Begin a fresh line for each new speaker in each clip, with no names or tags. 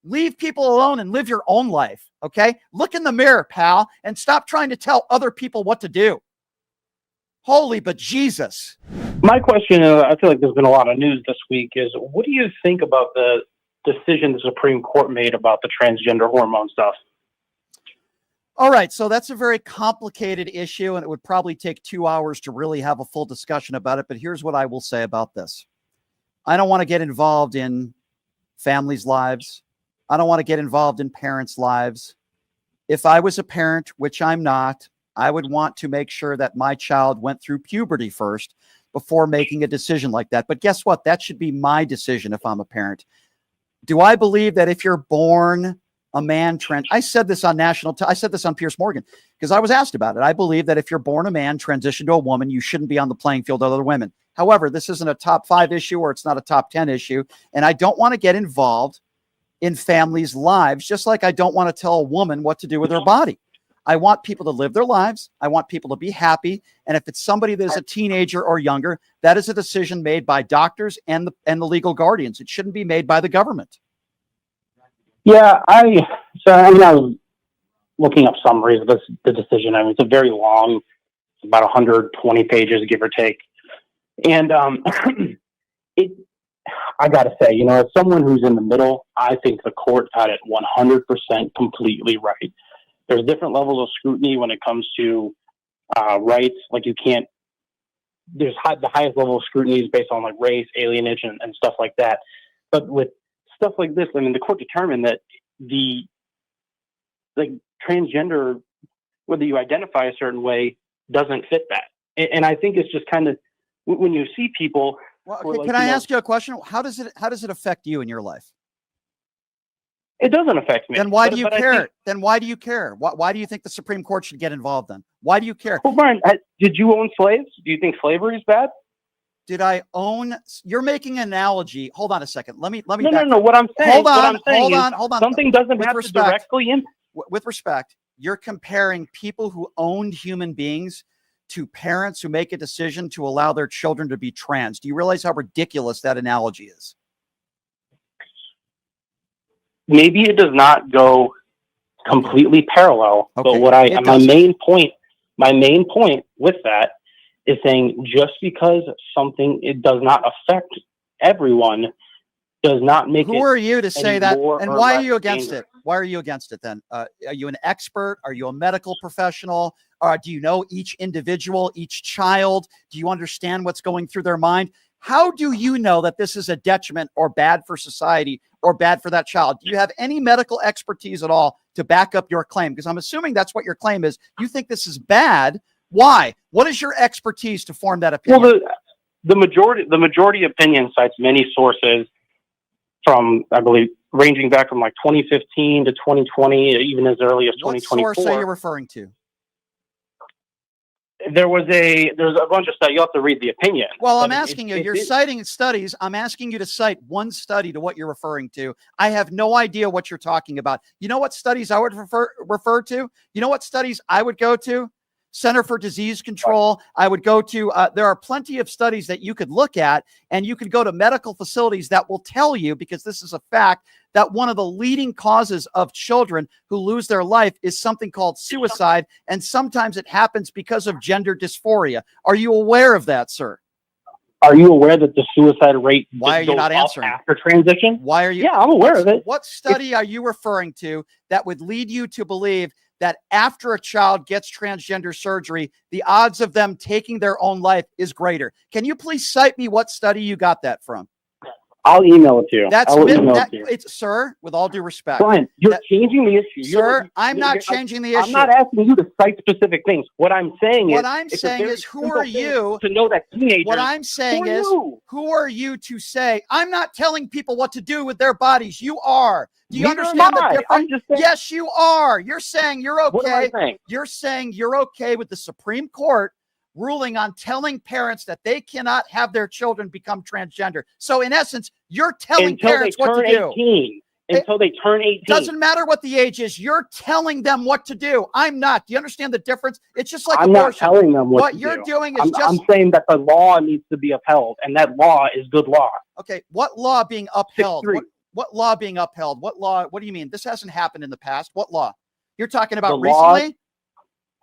Leave people alone and live your own life, okay? Look in the mirror, pal, and stop trying to tell other people what to do. Holy but Jesus.
My question, I feel like there's been a lot of news this week, is what do you think about the decision the Supreme Court made about the transgender hormone stuff?
All right, so that's a very complicated issue, and it would probably take 2 hours to really have a full discussion about it, but here's what I will say about this. I don't want to get involved in families' lives. I don't want to get involved in parents' lives. If I was a parent, which I'm not, I would want to make sure that my child went through puberty first before making a decision like that. But guess what? That should be my decision if I'm a parent. Do I believe that if you're born a man I said this on I said this on Piers Morgan because I was asked about it. I believe that if you're born a man, transition to a woman, you shouldn't be on the playing field with other women. However, this isn't a top 5 issue or it's not a top 10 issue. And I don't want to get involved in families' lives, just like I don't want to tell a woman what to do with her body. I want people to live their lives. I want people to be happy. And if it's somebody that is a teenager or younger, that is a decision made by doctors and the legal guardians. It shouldn't be made by the government.
Yeah, I was looking up summaries of the decision. I mean, it's a very long, about 120 pages, give or take. And I got to say, as someone who's in the middle, I think the court got it 100% completely right. There's different levels of scrutiny when it comes to rights. Like the highest level of scrutiny is based on like race, alienage, and stuff like that. But with stuff like this, I mean, the court determined that the transgender, whether you identify a certain way, doesn't fit that. And I think it's just kind of when you see people.
Well, okay, can I ask you a question? How does it affect you in your life?
It doesn't affect me.
Then why do you care? Then why do you care? Why do you think the Supreme Court should get involved then? Why do you care?
Well, Brian, did you own slaves? Do you think slavery is bad?
Did I own? You're making an analogy. Hold on a second. Let me.
No. What I'm saying. Hold on. Something doesn't have to directly impact.
With respect, you're comparing people who owned human beings to parents who make a decision to allow their children to be trans. Do you realize how ridiculous that analogy is?
Maybe it does not go completely parallel,
okay.
But my main point with that is saying just because it does not affect everyone does not make it.
Who are you to say that? And why are you against it? Why are you against it then? Are you an expert? Are you a medical professional? Do you know each individual, each child? Do you understand what's going through their mind? How do you know that this is a detriment or bad for society or bad for that child? Do you have any medical expertise at all to back up your claim? Because I'm assuming that's what your claim is. You think this is bad. Why? What is your expertise to form that opinion?
Well, the majority opinion cites many sources from, I believe, ranging back from like 2015 to 2020, even as early as 2024.
What source are you referring to?
There's a bunch of stuff. You have to read the opinion.
Well, I'm asking you, you're citing studies. I'm asking you to cite one study to what you're referring to. I have no idea what you're talking about. You know what studies I would refer to? You know what studies I would go to? Center for Disease Control. I would go to, there are plenty of studies that you could look at, and you could go to medical facilities that will tell you, because this is a fact, that one of the leading causes of children who lose their life is something called suicide. And sometimes it happens because of gender dysphoria. Are you aware of that, sir?
Are you aware that the suicide rate
Why are you not answering
after transition?
Why are you?
Yeah, I'm aware of it.
What study are you referring to that would lead you to believe that after a child gets transgender surgery, the odds of them taking their own life is greater? Can you please cite me what study you got that from?
I'll email it to you.
It's, sir, with all due respect.
Brian, you're changing the issue.
Sir, I'm not changing the issue.
I'm not asking you to cite specific things. What I'm saying is,
who are you
to know that teenagers?
What I'm saying is, who are you to say? I'm not telling people what to do with their bodies. You are. Do you understand the difference? Yes, you are. You're saying you're okay.
What am I saying?
You're saying you're okay with the Supreme Court ruling on telling parents that they cannot have their children become transgender. So in essence, you're telling parents what to do.
Until they turn 18.
Doesn't matter what the age is. You're telling them what to do. I'm not. Do you understand the difference? It's just like
I'm
abortion.
not telling them what to
you're
do.
doing is
I'm saying that the law needs to be upheld, and that law is good law.
Okay, what law being upheld? What law being upheld? What law? What do you mean? This hasn't happened in the past. What law? You're talking about recently?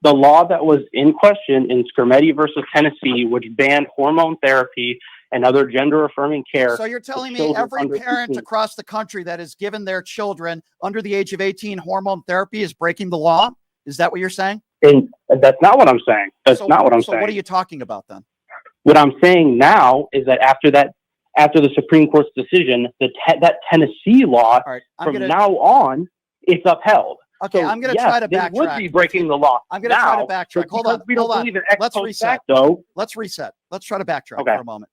The law that was in question in Scarametti versus Tennessee, which banned hormone therapy and other gender-affirming care.
So you're telling me every parent across the country that has given their children under the age of 18 hormone therapy is breaking the law? Is that what you're saying?
And that's not what I'm saying. That's not what I'm saying.
So what are you talking about then?
What I'm saying now is that after the Supreme Court's decision, that Tennessee law now on, it's upheld.
Okay, so, I'm going to try to backtrack.
It would be breaking the law.
I'm going to try to backtrack. Hold on.
We don't believe in ex
Let's
post
reset.
Facto.
Let's reset. Let's try to backtrack for a moment.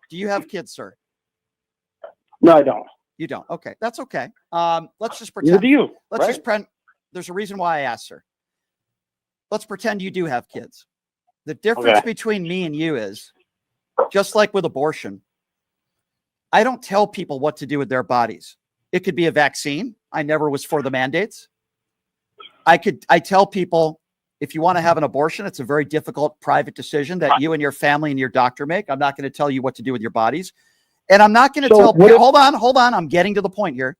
Do you have kids, sir?
No, I don't.
You don't. Okay, that's okay. Let's just pretend.
Neither do you.
Let's just pretend. There's a reason why I asked, sir. Let's pretend you do have kids. The difference between me and you is, just like with abortion, I don't tell people what to do with their bodies. It could be a vaccine. I never was for the mandates. I tell people, if you want to have an abortion, it's a very difficult private decision that you and your family and your doctor make. I'm not going to tell you what to do with your bodies. And I'm not going to hold on. I'm getting to the point here.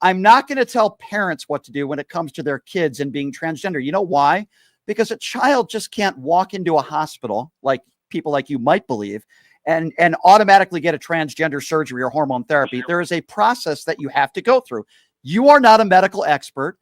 I'm not going to tell parents what to do when it comes to their kids and being transgender. You know why? Because a child just can't walk into a hospital like people like you might believe and automatically get a transgender surgery or hormone therapy. There is a process that you have to go through. You are not a medical expert.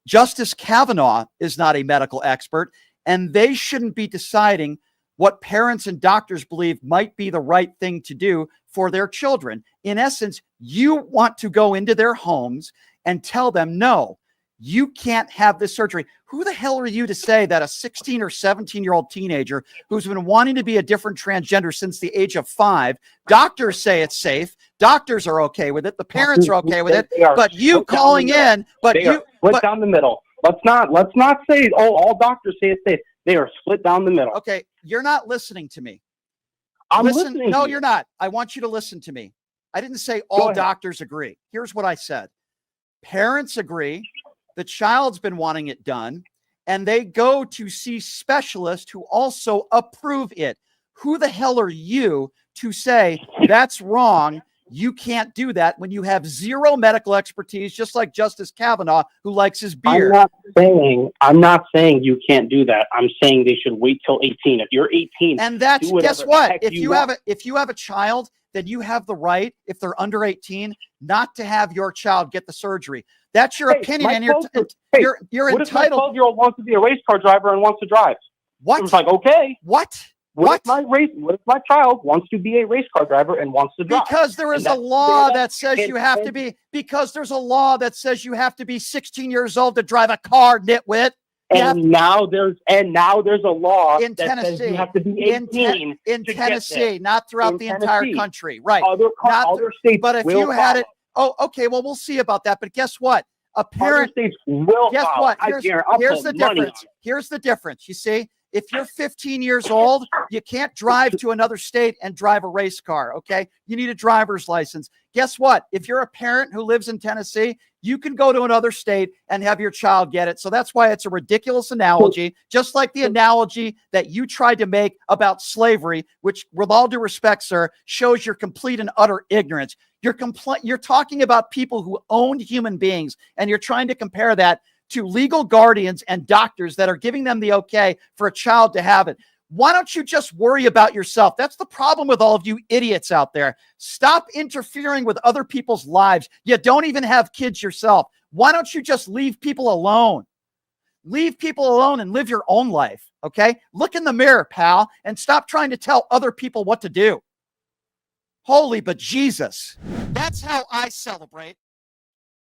Justice Kavanaugh is not a medical expert, and they shouldn't be deciding what parents and doctors believe might be the right thing to do for their children. In essence, you want to go into their homes and tell them, no, you can't have this surgery. Who the hell are you to say that a 16 or 17-year-old teenager who's been wanting to be a different transgender since the age of 5, doctors say it's safe, doctors are okay with it, the parents are okay with it, but you calling in,
split down the middle. Let's not say, all doctors say it's safe. They are split down the middle.
Okay, you're not listening to me.
I'm listening.
No, you're not. I want you to listen to me. I didn't say all doctors agree. Here's what I said. Parents agree. The child's been wanting it done, and they go to see specialists who also approve it. Who the hell are you to say that's wrong? You can't do that when you have zero medical expertise, just like Justice Kavanaugh, who likes his beer.
I'm not saying you can't do that. I'm saying they should wait till 18. If you're 18,
and that's, guess what? If you have a child, then you have the right, if they're under 18, not to have your child get the surgery. That's your opinion, and you're
what
entitled.
If my 12-year-old wants to be a race car driver and wants to drive?
What?
It was like, okay.
What?
What if my child wants to be a race car driver and wants to drive?
Because there is a law that says you have to be. Because there's a law that says you have to be 16 years old to drive a car, nitwit.
And now there's a law
in
that
Tennessee.
says you have to be 18
in Tennessee, not throughout the entire country, right?
Other states,
but if you had it, okay, well, we'll see about that. But guess what? A parent,
other states will.
Guess
follow.
what? Here's the difference. Here's the difference. You see, if you're 15 years old, you can't drive to another state and drive a race car. Okay, you need a driver's license. Guess what? If you're a parent who lives in Tennessee, you can go to another state and have your child get it. So that's why it's a ridiculous analogy, just like the analogy that you tried to make about slavery, which, with all due respect, sir, shows your complete and utter ignorance. You're talking about people who owned human beings, and you're trying to compare that to legal guardians and doctors that are giving them the okay for a child to have it. Why don't you just worry about yourself? That's the problem with all of you idiots out there. Stop interfering with other people's lives. You don't even have kids yourself. Why don't you just leave people alone? Leave people alone and live your own life, okay? Look in the mirror, pal, and stop trying to tell other people what to do. Holy but Jesus. That's how I celebrate.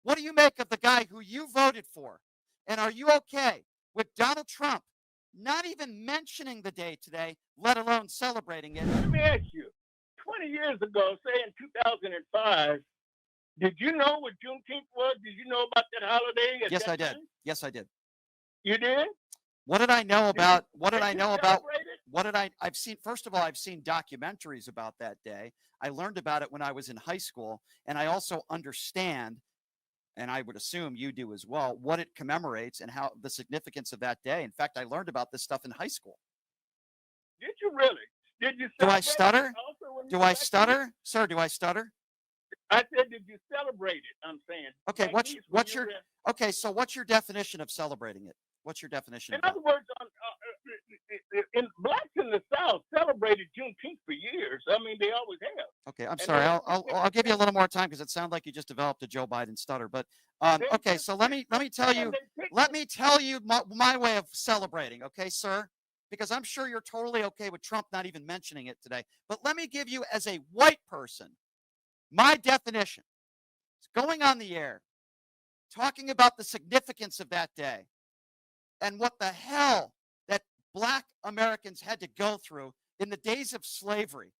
What do you make of the guy who you voted for? And are you okay with Donald Trump not even mentioning the day today, let alone celebrating it?
Let me ask you, 20 years ago, say in 2005, did you know what Juneteenth was? Did you know about that holiday?
Yes, I did. Yes, I did.
You did?
What did I know about? I've seen, first of all, I've seen documentaries about that day. I learned about it when I was in high school, and I also understand, and I would assume you do as well, what it commemorates and how the significance of that day. In fact, I learned about this stuff in high school.
Did you really? Did you?
Do I stutter? Do I stutter? Sir, do I stutter?
I said, did you celebrate it? I'm saying.
Okay,
My
what's
niece, when
what's
you
your
were in-
okay? So what's your definition of celebrating it? What's your definition
In
of that?
other words, blacks in the South celebrated Juneteenth for years. I mean, they always have.
Okay, I'm
And
sorry.
they
I'll give you a little more time because it sounded like you just developed a Joe Biden stutter. But okay, so let me tell you my way of celebrating, okay, sir? Because I'm sure you're totally okay with Trump not even mentioning it today. But let me give you, as a white person, my definition. It's going on the air, talking about the significance of that day and what the hell that black Americans had to go through in the days of slavery,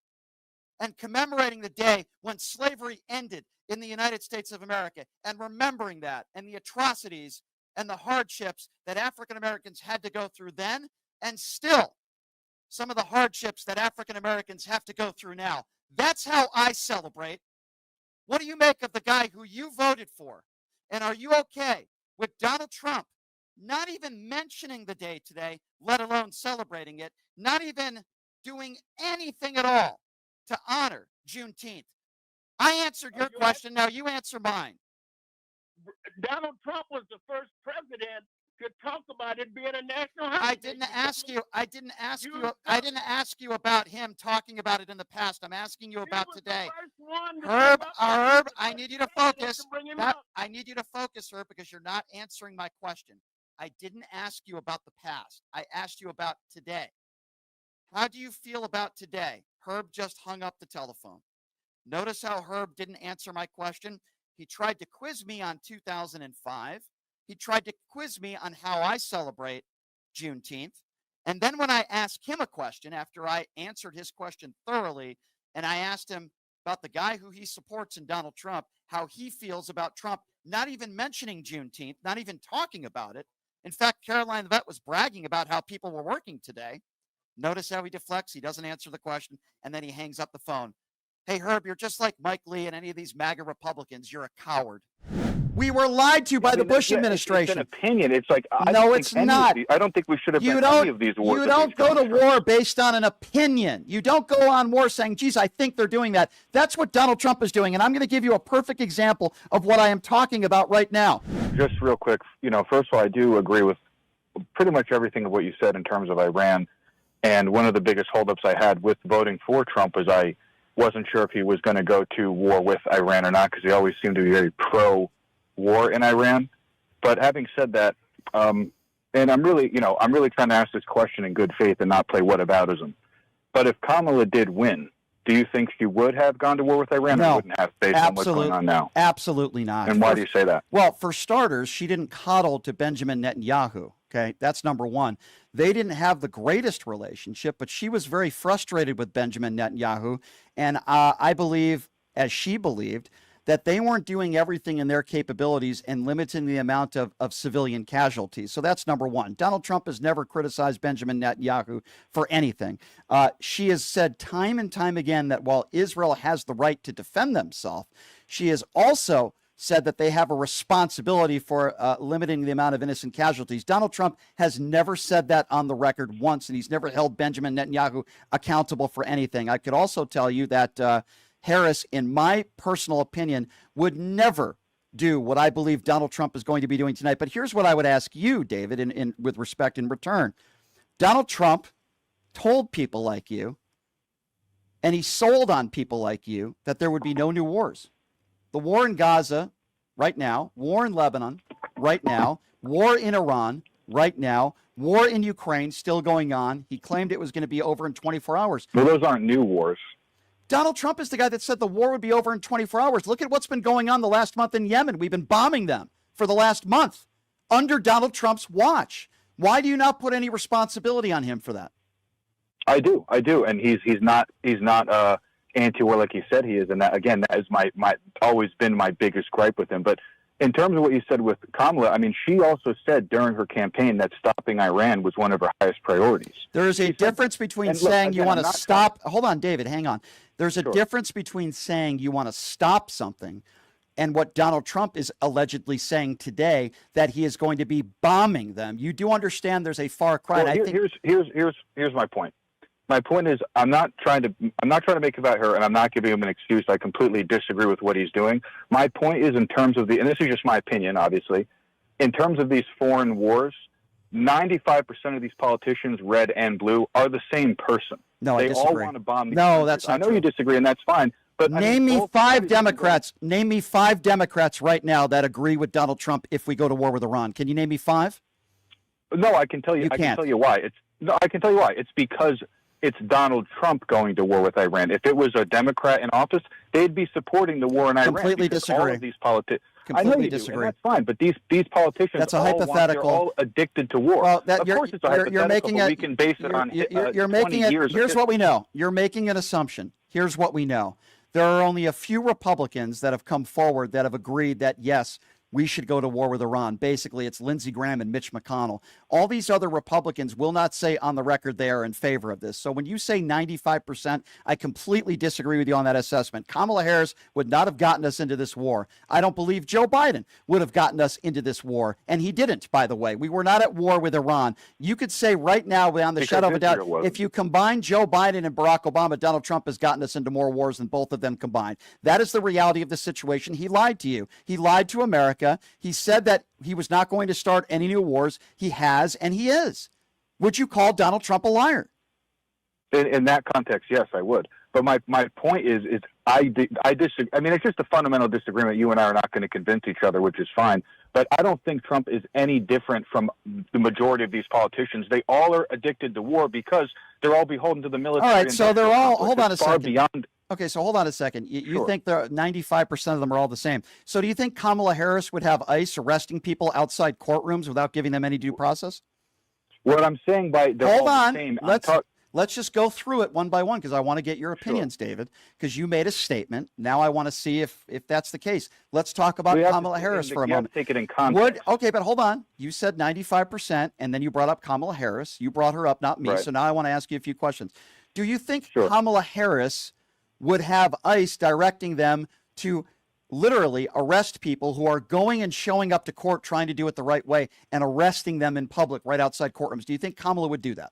and commemorating the day when slavery ended in the United States of America, and remembering that and the atrocities and the hardships that African Americans had to go through then, and still some of the hardships that African Americans have to go through now. That's how I celebrate. What do you make of the guy who you voted for? And are you okay with Donald Trump not even mentioning the day today, let alone celebrating it, not even doing anything at all to honor Juneteenth? I answered your question. Now you answer mine.
Donald Trump was the first president to talk about it being a national holiday.
I didn't ask you about him talking about it in the past. I'm asking you about today. Herb, I need you to focus. I need you to focus, Herb, because you're not answering my question. I didn't ask you about the past. I asked you about today. How do you feel about today? Herb just hung up the telephone. Notice how Herb didn't answer my question. He tried to quiz me on 2005. He tried to quiz me on how I celebrate Juneteenth. And then when I asked him a question, after I answered his question thoroughly, and I asked him about the guy who he supports in Donald Trump, how he feels about Trump not even mentioning Juneteenth, not even talking about it. In fact, Caroline the Vet was bragging about how people were working today. Notice how he deflects. He doesn't answer the question, and then he hangs up the phone. Hey, Herb, you're just like Mike Lee and any of these MAGA Republicans. You're a coward. We were lied to by the Bush administration.
It's an opinion. It's like,
no, it's not.
I don't think we should have been any of these wars.
You don't go to war based on an opinion. You don't go on war saying, geez, I think they're doing that. That's what Donald Trump is doing. And I'm going to give you a perfect example of what I am talking about right now.
Just real quick, first of all, I do agree with pretty much everything of what you said in terms of Iran. And one of the biggest holdups I had with voting for Trump was I wasn't sure if he was going to go to war with Iran or not, because he always seemed to be very pro-war in Iran. But having said that, and I'm really trying to ask this question in good faith and not play whataboutism. But if Kamala did win, do you think she would have gone to war with Iran or wouldn't have based on what's going on now?
Absolutely not.
And why do you say that?
Well, for starters, she didn't coddle to Benjamin Netanyahu. Okay, that's number one. They didn't have the greatest relationship, but she was very frustrated with Benjamin Netanyahu. And I believe, as she believed, that they weren't doing everything in their capabilities and limiting the amount of civilian casualties. So that's number one. Donald Trump has never criticized Benjamin Netanyahu for anything. She has said time and time again that while Israel has the right to defend themselves, she has also said that they have a responsibility for limiting the amount of innocent casualties. Donald Trump has never said that on the record once, and he's never held Benjamin Netanyahu accountable for anything. I could also tell you that Harris, in my personal opinion, would never do what I believe Donald Trump is going to be doing tonight. But here's what I would ask you, David, in with respect in return. Donald Trump told people like you, and he sold on people like you, that there would be no new wars. The war in Gaza right now, war in Lebanon right now, war in Iran right now, war in Ukraine still going on. He claimed it was going to be over in 24 hours.
Well, those aren't new wars.
Donald Trump is the guy that said the war would be over in 24 hours. Look at what's been going on the last month in Yemen. We've been bombing them for the last month under Donald Trump's watch. Why do you not put any responsibility on him for that?
I do. And he's not anti-war like he said he is, and that is my always been my biggest gripe with him. But in terms of what you said with Kamala, I mean, she also said during her campaign that stopping Iran was one of her highest priorities.
There is a difference between saying you want to stop. Hold on, David, hang on. There's a difference between saying you want to stop something and what Donald Trump is allegedly saying today, that he is going to be bombing them. You do understand there's a far cry.
Well, here's my point. My point is, I'm not trying to make it about her, and I'm not giving him an excuse. I completely disagree with what he's doing. My point is, in terms of and this is just my opinion, obviously, in terms of these foreign wars, 95% of these politicians, red and blue, are the same person.
No, I
they
disagree.
all want to bomb these
No,
countries.
that's not
I know
true.
you disagree, and that's fine. But
Name me
both
five
parties
Democrats. Name me 5 Democrats right now that agree with Donald Trump if we go to war with Iran. Can you name me 5?
No, I can tell you.
You
I
can't.
can tell you why. I can tell you why. It's because it's Donald Trump going to war with Iran. If it was a Democrat in office, they'd be supporting the war in Iran.
Completely
because
disagree.
All of these politicians. I know
Completely
you
disagree.
do, and that's fine. But these politicians,
That's a
all
hypothetical.
They're all addicted to war.
Well,
of course, it's a hypothetical.
you're making
but
it.
we can base it on
You're
20
making it.
years. of
Here's what we
history.
know. You're making an assumption. Here's what we know. There are only a few Republicans that have come forward that have agreed that yes, we should go to war with Iran. Basically, it's Lindsey Graham and Mitch McConnell. All these other Republicans will not say on the record they are in favor of this. So when you say 95%, I completely disagree with you on that assessment. Kamala Harris would not have gotten us into this war. I don't believe Joe Biden would have gotten us into this war. And he didn't, by the way. We were not at war with Iran. You could say right now, without the shadow of a doubt, if you combine Joe Biden and Barack Obama, Donald Trump has gotten us into more wars than both of them combined. That is the reality of the situation. He lied to you. He lied to America. He said that he was not going to start any new wars. He has, and he is. Would you call Donald Trump a liar?
In that context, yes, I would. But my point is I disagree. I mean, it's just a fundamental disagreement. You and I are not going to convince each other, which is fine. But I don't think Trump is any different from the majority of these politicians. They all are addicted to war because they're all beholden to the military.
All right, so they're all. Hold on a
far
second.
Beyond.
Okay, so hold on a second. You
Sure.
think 95% of them are all the same. So do you think Kamala Harris would have ICE arresting people outside courtrooms without giving them any due process?
What I'm saying by they're
Hold
all
on.
the same.
Let's just go through it one by one because I want to get your opinions, David, because you made a statement. Now I want to see if that's the case. Let's talk about Kamala Harris for a moment.
Take it in context.
Okay, but hold on. You said 95%, and then you brought up Kamala Harris. You brought her up, not me.
Right.
So now I want to ask you a few questions. Do you think
Sure.
Kamala Harris would have ICE directing them to literally arrest people who are going and showing up to court trying to do it the right way and arresting them in public right outside courtrooms? Do you think Kamala would do that?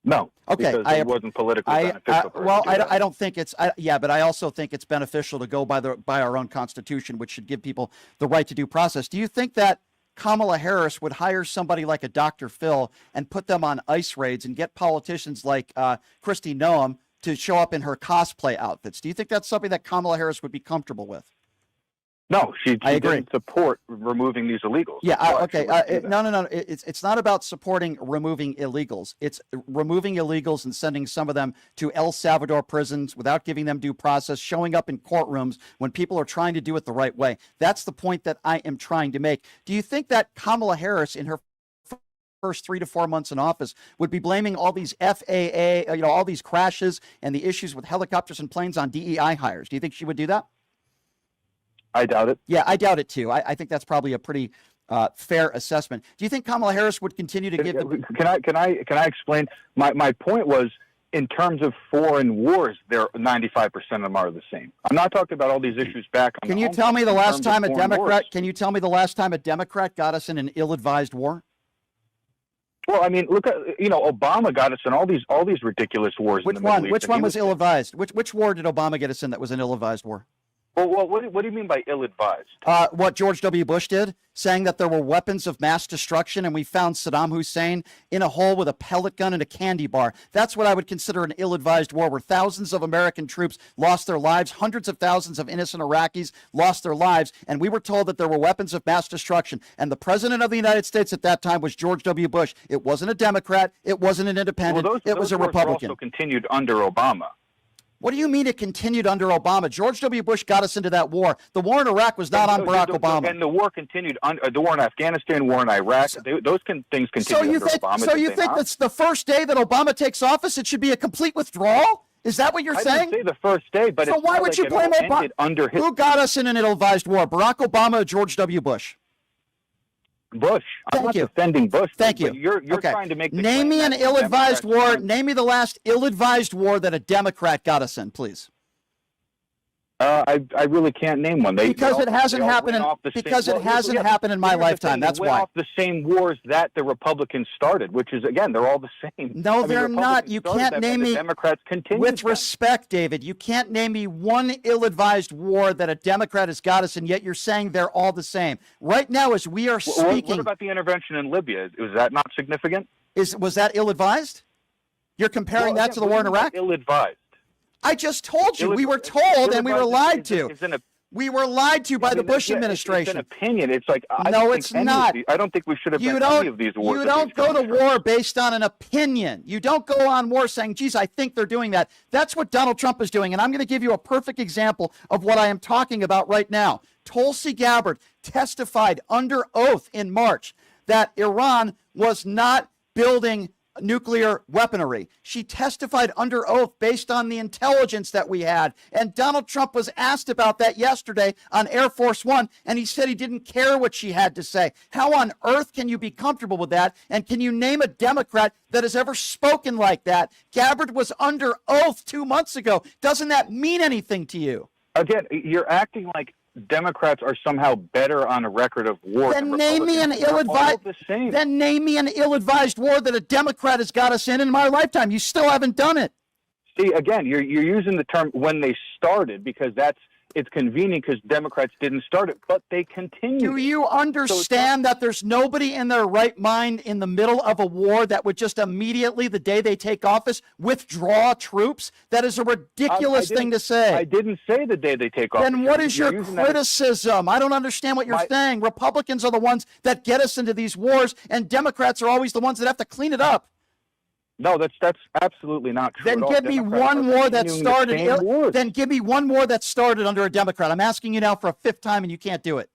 No.
Okay,
Because it wasn't politically beneficial. For her to do that.
I don't think it's. But I also think it's beneficial to go by our own Constitution, which should give people the right to due process. Do you think that Kamala Harris would hire somebody like a Dr. Phil and put them on ICE raids and get politicians like Kristi Noem to show up in her cosplay outfits? Do you think that's something that Kamala Harris would be comfortable with?
No, she
I agree.
didn't support removing these illegals.
Yeah,
That's why
okay.
she wouldn't do that.
No. It's not about supporting removing illegals. It's removing illegals and sending some of them to El Salvador prisons without giving them due process, showing up in courtrooms when people are trying to do it the right way. That's the point that I am trying to make. Do you think that Kamala Harris, in her first 3 to 4 months in office, would be blaming all these FAA, all these crashes and the issues with helicopters and planes on DEI hires? Do you think she would do that?
I doubt it.
Yeah, I doubt it too. I think that's probably a pretty fair assessment. Do you think Kamala Harris would continue to give?
Can I explain? My point was, in terms of foreign wars, 95% of them are the same. I'm not talking about all these issues back.
Can you tell me the last time a Democrat? Can you tell me the last time a Democrat got us in an ill-advised war?
Well, I mean, look at Obama got us in all these ridiculous wars.
Which
in the Middle
one?
East,
Which one was ill-advised? Which war did Obama get us in that was an ill-advised war?
Well, what do you mean by ill-advised?
What George W. Bush did, saying that there were weapons of mass destruction and we found Saddam Hussein in a hole with a pellet gun and a candy bar. That's what I would consider an ill-advised war, where thousands of American troops lost their lives, hundreds of thousands of innocent Iraqis lost their lives, and we were told that there were weapons of mass destruction. And the president of the United States at that time was George W. Bush. It wasn't a Democrat. It wasn't an independent. It was a Republican.
Also continued under Obama.
What do you mean it continued under Obama? George W. Bush got us into that war. The war in Iraq was not on Barack Obama.
And the war continued, the war in Afghanistan, war in Iraq, those things continued under Obama.
So you think that's the first day that Obama takes office, it should be a complete withdrawal? Is that what you're saying?
I didn't say the first day, but
so why would you blame Obama? Who got us in an ill-advised war, Barack Obama or George W. Bush?
Bush. I'm not defending Bush.
Thank you.
You're trying to make the
name me an ill-advised war. Name me the last ill-advised war that a Democrat got us in, please.
I really can't name one.
Because it hasn't happened happened in my lifetime. That's why.
Off the same wars that the Republicans started, which is, again, they're all the same.
No, they're not. You can't name me.
Democrats continue.
With respect, David, you can't name me one ill-advised war that a Democrat has got us, and yet you're saying they're all the same. Right now, as we are speaking.
What about the intervention in Libya? Was that not significant?
Was that ill-advised? You're comparing that to the war in Iraq?
Ill-advised.
I just told you. We were told and we were lied to. We were lied to by the Bush administration.
It's an opinion. It's like,
no, it's not.
I don't think we should have done any of these wars.
You don't go to war based on an opinion. You don't go on war saying, geez, I think they're doing that. That's what Donald Trump is doing. And I'm going to give you a perfect example of what I am talking about right now. Tulsi Gabbard testified under oath in March that Iran was not building nuclear weaponry. She testified under oath based on the intelligence that we had. And Donald Trump was asked about that yesterday on Air Force One, and he said he didn't care what she had to say. How on earth can you be comfortable with that? And can you name a Democrat that has ever spoken like that? Gabbard was under oath 2 months ago. Doesn't that mean anything to you?
Again, you're acting like Democrats are somehow better on a record of war.
Then name me an ill-advised war that a Democrat has got us in my lifetime. You still haven't done it.
See, again, you're using the term when they started because it's convenient because Democrats didn't start it, but they continue.
Do you understand that there's nobody in their right mind in the middle of a war that would just immediately, the day they take office, withdraw troops? That is a ridiculous thing to say.
I didn't say the day they take office.
Then what is your criticism? I don't understand what you're saying. Republicans are the ones that get us into these wars, and Democrats are always the ones that have to clean it up.
No, that's absolutely not true.
Then give me one war that started. Then give me one war that started under a Democrat. I'm asking you now for a fifth time, and you can't do it.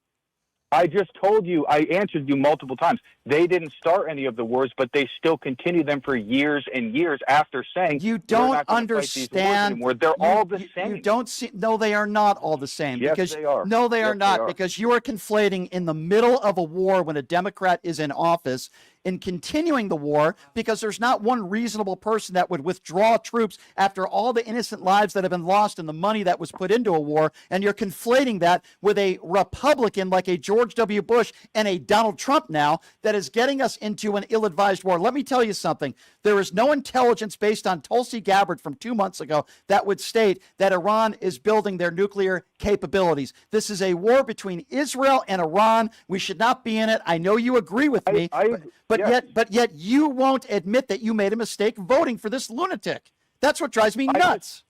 I just told you. I answered you multiple times. They didn't start any of the wars, but they still continue them for years and years after saying
you don't understand.
They're all the same.
You don't see. No, they are not all the same.
Yes,
because
they are.
No, they are not. Because you are conflating in the middle of a war when a Democrat is in office in continuing the war, because there's not one reasonable person that would withdraw troops after all the innocent lives that have been lost and the money that was put into a war. And you're conflating that with a Republican like a George W. Bush and a Donald Trump now that is getting us into an ill-advised war. Let me tell you something. There is no intelligence based on Tulsi Gabbard from 2 months ago that would state that Iran is building their nuclear capabilities. This is a war between Israel and Iran. We should not be in it. I know you agree with me, but yet you won't admit that you made a mistake voting for this lunatic. That's what drives me nuts.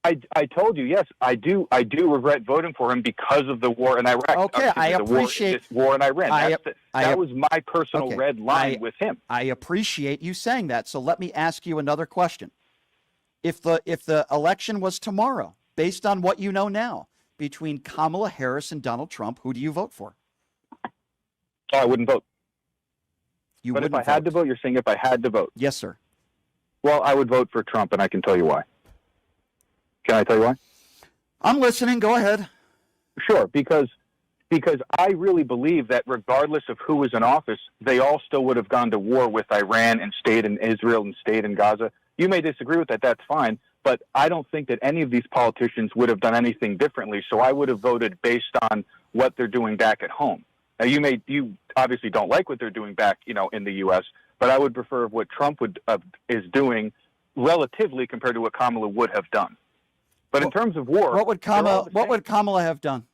I told you, yes, I do regret voting for him because of the war in Iraq.
Okay, I appreciate
this war in Iran. That was my personal red line with him.
I appreciate you saying that. So let me ask you another question. If the election was tomorrow, based on what you know now, between Kamala Harris and Donald Trump, who do you vote for?
Oh, I wouldn't vote.
But
if I had to vote, you're saying if I had to vote?
Yes, sir.
Well, I would vote for Trump, and I can tell you why. Can I tell you why?
I'm listening. Go ahead.
Sure, because I really believe that regardless of who was in office, they all still would have gone to war with Iran and stayed in Israel and stayed in Gaza. You may disagree with that. That's fine. But I don't think that any of these politicians would have done anything differently. So I would have voted based on what they're doing back at home. Now, you obviously don't like what they're doing back, in the U.S., but I would prefer what Trump is doing relatively compared to what Kamala would have done. But in terms of war,
what would Kamala have done?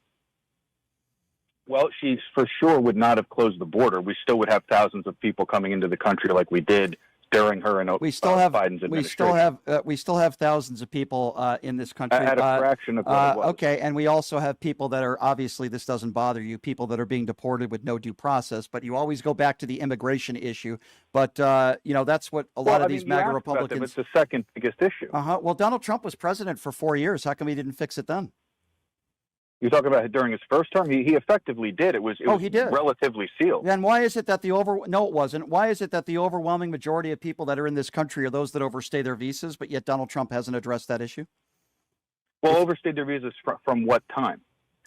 Well, she for sure would not have closed the border. We still would have thousands of people coming into the country like we did during her and Biden's administration.
We still have thousands of people in this country
at a fraction of what it was.
Okay, and we also have people that are obviously, this doesn't bother you, people that are being deported with no due process. But you always go back to the immigration issue. But that's what a lot of these MAGA Republicans.
It's the second biggest issue.
Well, Donald Trump was president for 4 years. How come he didn't fix it then?
You're talking about during his first term? He effectively did. It was relatively sealed.
Then why is it that no, it wasn't. Why is it that the overwhelming majority of people that are in this country are those that overstay their visas, but yet Donald Trump hasn't addressed that issue?
Well, overstayed their visas from what time?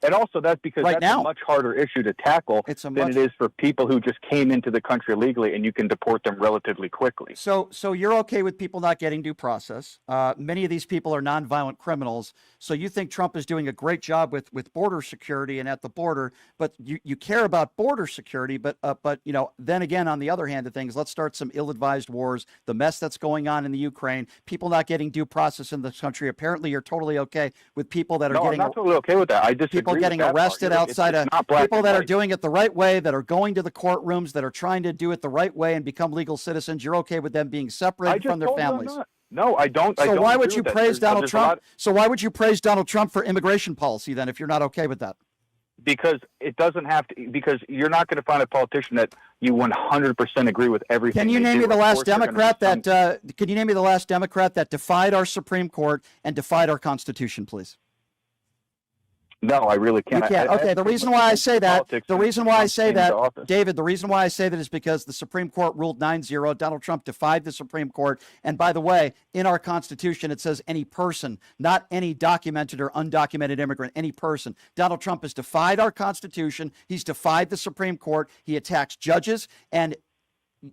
And also that's because
Right
that's
now.
a much harder issue to tackle than it is for people who just came into the country illegally, and you can deport them relatively quickly.
So you're okay with people not getting due process. Many of these people are nonviolent criminals. So you think Trump is doing a great job with border security and at the border, but you care about border security. But you know, then again, on the other hand of things, let's start some ill-advised wars, the mess that's going on in the Ukraine, people not getting due process in this country. Apparently, you're totally okay with people that are getting.
I'm not totally okay with that. I disagree.
People getting arrested outside of people that are doing it the right way, that are going to the courtrooms, that are trying to do it the right way and become legal citizens. You're okay with them being separated from their families.
No, I don't.
So why would you praise Donald Trump? So why would you praise Donald Trump for immigration policy then, if you're not okay with that?
Because it doesn't have to. Because you're not going to find a politician that you 100% agree with everything.
Can you name me the last Democrat that? Can you name me the last Democrat that defied our Supreme Court and defied our Constitution, please?
No, I really can't.
You can't. Okay, the reason why I say that, David, the reason why I say that is because the Supreme Court ruled 9-0. Donald Trump defied the Supreme Court. And by the way, in our Constitution, it says any person, not any documented or undocumented immigrant, any person. Donald Trump has defied our Constitution. He's defied the Supreme Court. He attacks judges, and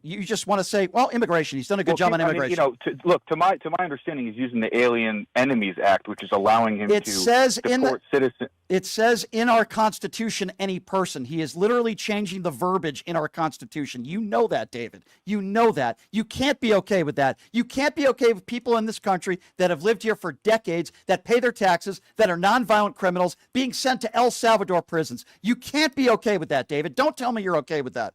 you just want to say, well, immigration. He's done a good job on immigration.
To my understanding, he's using the Alien Enemies Act, which is allowing him to deport citizens.
It says in our Constitution, any person. He is literally changing the verbiage in our Constitution. You know that, David. You know that. You can't be okay with that. You can't be okay with people in this country that have lived here for decades, that pay their taxes, that are nonviolent criminals, being sent to El Salvador prisons. You can't be okay with that, David. Don't tell me you're okay with that.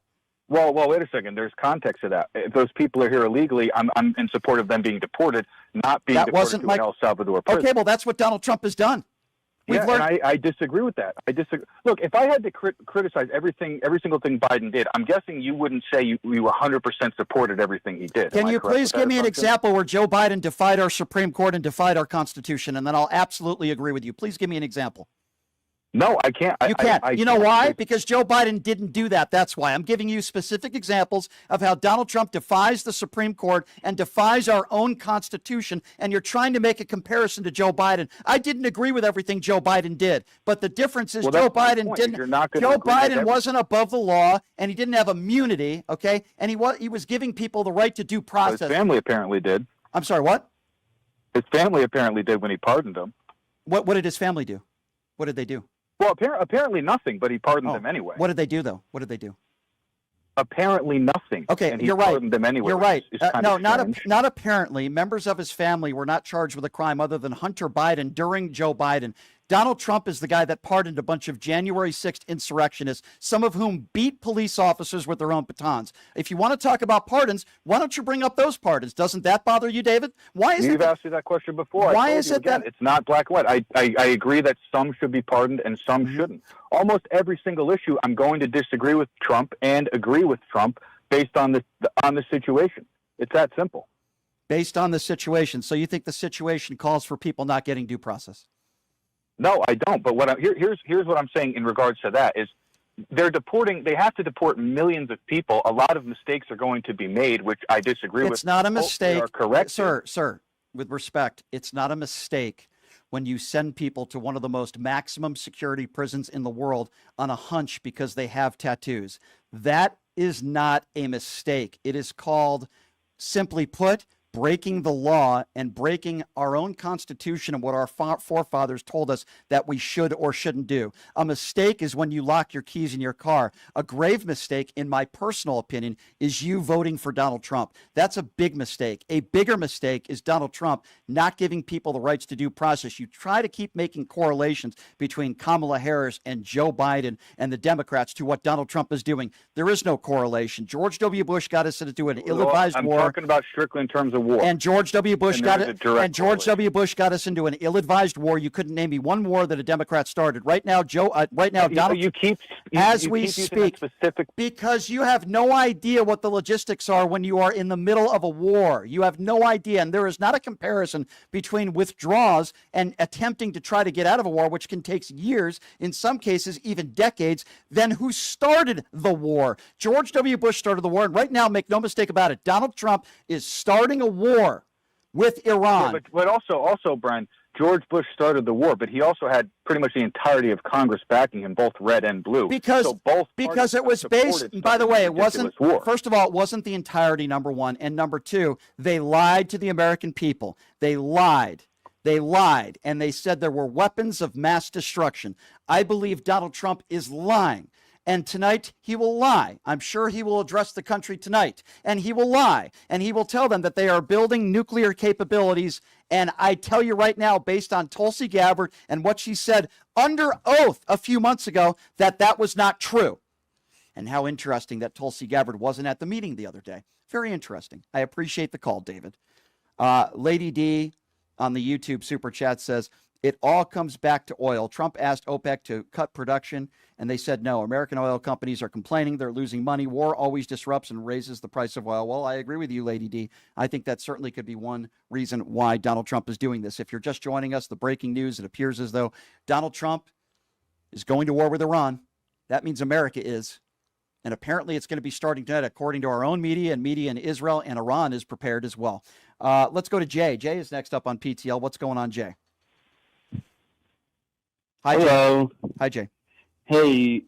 Well, wait a second. There's context to that. If those people are here illegally, I'm in support of them being deported, not being deported to an El Salvador prison.
Okay, well, that's what Donald Trump has done.
And I disagree with that. I disagree. Look, if I had to criticize every single thing Biden did, I'm guessing you wouldn't say you 100% supported everything he did.
Can you please give me an example where Joe Biden defied our Supreme Court and defied our Constitution, and then I'll absolutely agree with you. Please give me an example.
No, I can't.
You can't. You know why? Because Joe Biden didn't do that. That's why. I'm giving you specific examples of how Donald Trump defies the Supreme Court and defies our own Constitution, and you're trying to make a comparison to Joe Biden. I didn't agree with everything Joe Biden did, but the difference is Joe Biden didn't. Joe Biden wasn't above the law, and he didn't have immunity, okay? And he was giving people the right to due process.
His family apparently did.
I'm sorry, what?
His family apparently did when he pardoned them.
What did his family do? What did they do?
Well, apparently nothing, but he pardoned them anyway.
What did they do, though? What did they do?
Apparently nothing.
Okay,
and he
you're right.
Pardoned them anyway.
You're right.
No,
not apparently. Members of his family were not charged with a crime other than Hunter Biden during Joe Biden. Donald Trump is the guy that pardoned a bunch of January 6th insurrectionists, some of whom beat police officers with their own batons. If you want to talk about pardons, why don't you bring up those pardons? Doesn't that bother you, David?
You've asked me that question before.
Why is it that
it's not black and white? I agree that some should be pardoned and some shouldn't. Almost every single issue, I'm going to disagree with Trump and agree with Trump based on the situation. It's that simple.
Based on the situation. So you think the situation calls for people not getting due process?
No, I don't. But here's what I'm saying in regards to that is they have to deport millions of people. A lot of mistakes are going to be made, which I disagree with.
It's not a mistake.
Are correct.
Sir, with respect, it's not a mistake when you send people to one of the most maximum security prisons in the world on a hunch because they have tattoos. That is not a mistake. It is called, simply put, breaking the law and breaking our own Constitution and what our forefathers told us that we should or shouldn't do. A mistake is when you lock your keys in your car. A grave mistake, in my personal opinion, is you voting for Donald Trump. That's a big mistake. A bigger mistake is Donald Trump not giving people the rights to due process. You try to keep making correlations between Kamala Harris and Joe Biden and the Democrats to what Donald Trump is doing. There is no correlation. George W. Bush got us into an ill-advised war.
I'm talking about strictly in terms of war.
And George W. Bush got us into an ill-advised war. You couldn't name me one war that a Democrat started. Right now, Donald. We speak, because you have no idea what the logistics are when you are in the middle of a war. You have no idea, and there is not a comparison between withdrawals and attempting to try to get out of a war, which can take years, in some cases even decades, than who started the war. George W. Bush started the war, and right now, make no mistake about it, Donald Trump is starting a war with Iran.
Yeah, but also, Brian, George Bush started the war, but he also had pretty much the entirety of Congress backing him, both red and blue.
Because it was based, by the way, it wasn't,
war.
first of all, it wasn't the entirety, number one. And number two, they lied to the American people. They lied. They lied. And they said there were weapons of mass destruction. I believe Donald Trump is lying. And tonight he will lie. I'm sure he will address the country tonight. And he will lie. And he will tell them that they are building nuclear capabilities. And I tell you right now, based on Tulsi Gabbard and what she said under oath a few months ago, that that was not true. And how interesting that Tulsi Gabbard wasn't at the meeting the other day. Very interesting. I appreciate the call, David. Lady D on the YouTube super chat says, it all comes back to oil. Trump asked OPEC to cut production, and they said no. American oil companies are complaining they're losing money. War always disrupts and raises the price of oil. Well, I agree with you, Lady D. I think that certainly could be one reason why Donald Trump is doing this. If you're just joining us, the breaking news, it appears as though Donald Trump is going to war with Iran. That means America is. And apparently it's going to be starting tonight, according to our own media and media in Israel, and Iran is prepared as well. Let's go to Jay. Jay is next up on PTL. What's going on, Jay? Hi,
Hello.
Jay. Hi, Jay.
Hey.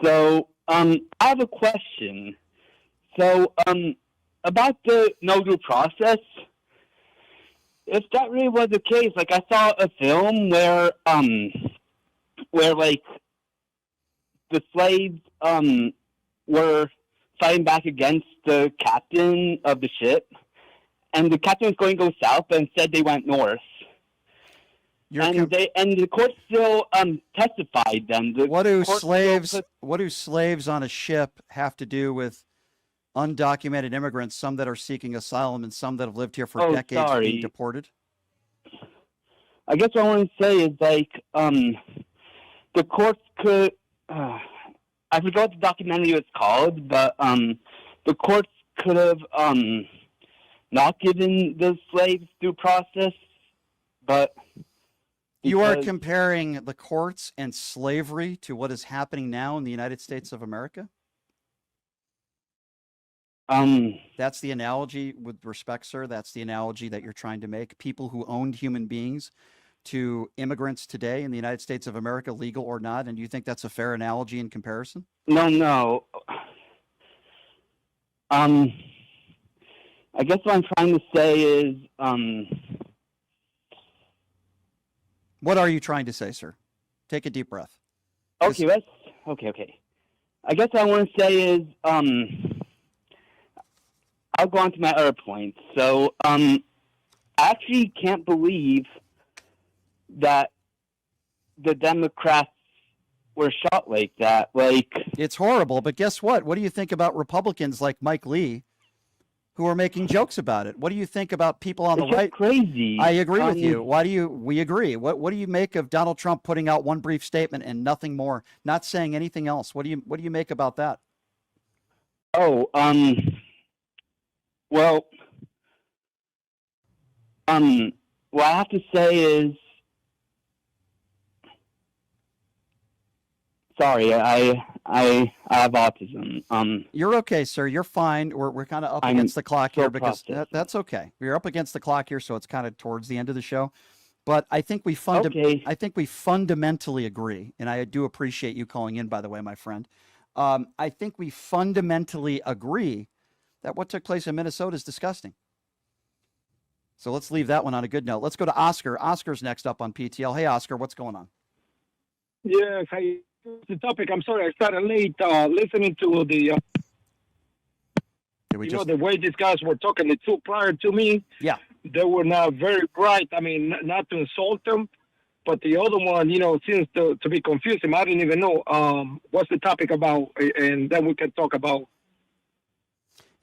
So, I have a question. So, about the no due process, if that really was the case, like I saw a film where like the slaves, were fighting back against the captain of the ship, and the captain was going to go south, but instead they went north. And the court still testified them.
What do slaves on a ship have to do with undocumented immigrants, some that are seeking asylum and some that have lived here for decades being deported?
I guess what I want to say is like the courts could I forgot what the documentary was called, but the courts could have not given the slaves due process, but
you are comparing the courts and slavery to what is happening now in the United States of America? That's the analogy, with respect, sir. That's the analogy that you're trying to make. People who owned human beings to immigrants today in the United States of America, legal or not, and you think that's a fair analogy in comparison?
No. I guess what I'm trying to say is
what are you trying to say, sir? Take a deep breath.
Okay. I guess what I want to say is I'll go on to my other points. So I actually can't believe that the Democrats were shot like that. Like,
it's horrible, but guess what? What do you think about Republicans like Mike Lee who are making jokes about it? What do you think about people on the right?
Crazy.
I agree with you. We agree. What do you make of Donald Trump putting out one brief statement and nothing more, not saying anything else? What do you make about that?
Well, what I have to say is, sorry, I have autism.
You're okay, sir. You're fine. We're kind of up against the clock here because that's okay. We're up against the clock here, so it's kind of towards the end of the show. But I think we fundamentally agree, and I do appreciate you calling in, by the way, my friend. I think we fundamentally agree that what took place in Minnesota is disgusting. So let's leave that one on a good note. Let's go to Oscar. Oscar's next up on PTL. Hey, Oscar, what's going on?
Yes, the topic. I'm sorry, I started late listening to the. The way these guys were talking, the two prior to me.
Yeah.
They were not very bright. I mean, not to insult them, but the other one, seems to be confusing. I didn't even know what's the topic about, and then we can talk about.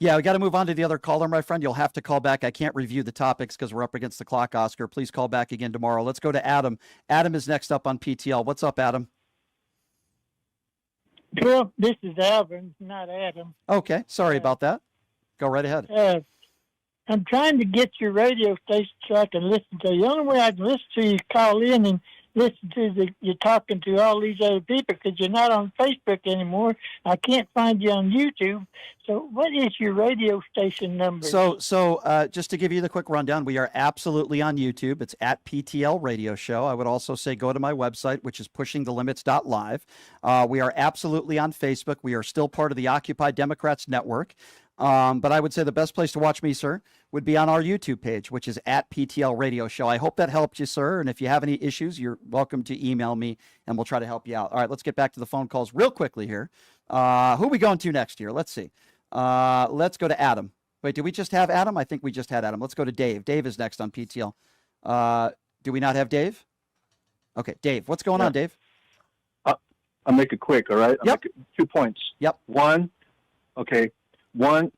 Yeah, we got to move on to the other caller, my friend. You'll have to call back. I can't review the topics because we're up against the clock, Oscar. Please call back again tomorrow. Let's go to Adam. Adam is next up on PTL. What's up, Adam?
Well, this is Alvin, not Adam.
Okay, sorry about that. Go right ahead.
I'm trying to get your radio station so I can listen to you. The only way I can listen to you is call in and listen to you're talking to all these other people because you're not on Facebook anymore. I can't find you on YouTube. So what is your radio station number?
So just to give you the quick rundown, we are absolutely on YouTube. It's at PTL Radio Show. I would also say go to my website, which is pushingthelimits.live. We are absolutely on Facebook. We are still part of the Occupy Democrats Network. But I would say the best place to watch me, sir, would be on our YouTube page, which is at PTL Radio Show. I hope that helped you, sir. And if you have any issues, you're welcome to email me and we'll try to help you out. All right, let's get back to the phone calls real quickly here. Who are we going to next here? Let's see. Let's go to Adam. Wait, did we just have Adam? I think we just had Adam. Let's go to Dave. Dave is next on PTL. Do we not have Dave? Okay, Dave. What's going on, Dave?
I'll make it quick, all right? I'll make it 2 points.
Yep.
One,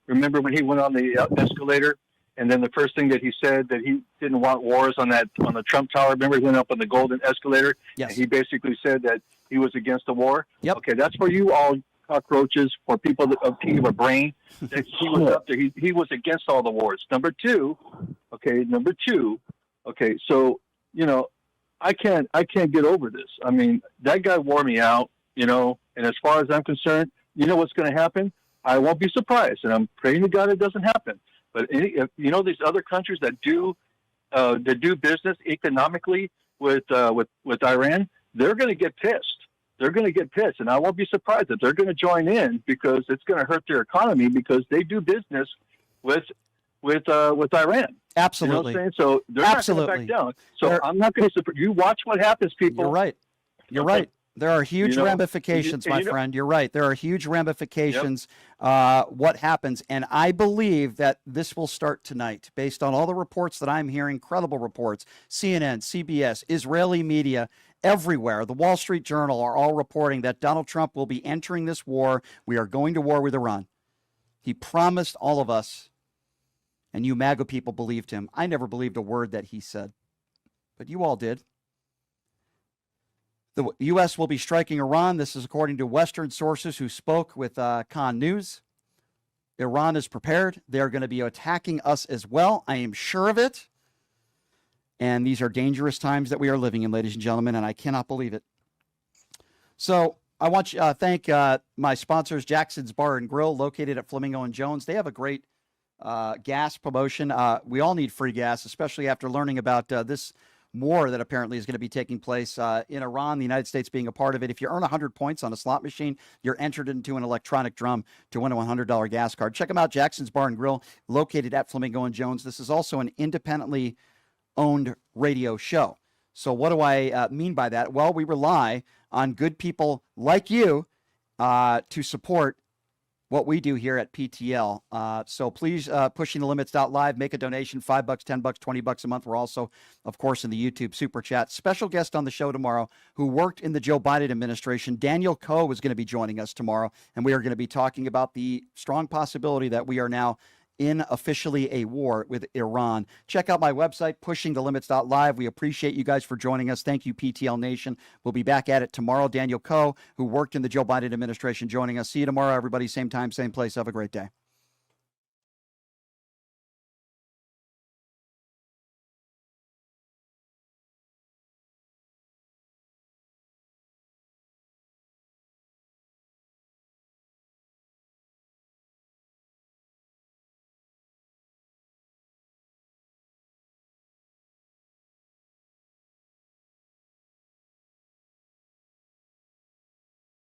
remember when he went on the escalator, and then the first thing that he said that he didn't want wars on the Trump Tower. Remember he went up on the golden escalator?
Yes.
And he basically said that he was against the war?
Yep.
Okay, that's for you all cockroaches, for people that have a brain. That he was up there. He was against all the wars. Number two, so, I can't get over this. I mean, that guy wore me out, and as far as I'm concerned, you know what's going to happen? I won't be surprised, and I'm praying to God it doesn't happen. But these other countries that do business economically with Iran, they're going to get pissed. They're going to get pissed, and I won't be surprised if they're going to join in because it's going to hurt their economy because they do business with Iran.
Absolutely.
You know what I'm saying? So they're not going to back down. So I'm not going to support. You watch what happens, people.
You're right. You're right. There are huge ramifications, my friend. You're right. There are huge ramifications. What happens, and I believe that this will start tonight, based on all the reports that I'm hearing. Credible reports: CNN, CBS, Israeli media, everywhere. The Wall Street Journal are all reporting that Donald Trump will be entering this war. We are going to war with Iran. He promised all of us, and you MAGA people believed him. I never believed a word that he said, but you all did. The U.S. will be striking Iran. This is according to Western sources who spoke with Khan News. Iran is prepared. They're going to be attacking us as well. I am sure of it. And these are dangerous times that we are living in, ladies and gentlemen, and I cannot believe it. So I want to thank my sponsors, Jackson's Bar and Grill, located at Flamingo and Jones. They have a great gas promotion. We all need free gas, especially after learning about this war that apparently is going to be taking place in Iran, the United States being a part of it. If you earn 100 points on a slot machine, you're entered into an electronic drum to win a $100 gas card. Check them out, Jackson's Bar and Grill, located at Flamingo and Jones. This is also an independently owned radio show. So what do I mean by that? Well, we rely on good people like you to support what we do here at PTL. So please, pushingthelimits.live, make a donation, $5, $10, $20 a month. We're also, of course, in the YouTube Super Chat. Special guest on the show tomorrow who worked in the Joe Biden administration. Daniel Coe is going to be joining us tomorrow, and we are going to be talking about the strong possibility that we are now in officially a war with Iran. Check out my website, pushingthelimits.live. We appreciate you guys for joining us. Thank you, PTL Nation. We'll be back at it tomorrow. Daniel Coe, who worked in the Joe Biden administration, joining us. See you tomorrow, everybody. Same time, same place. Have a great day.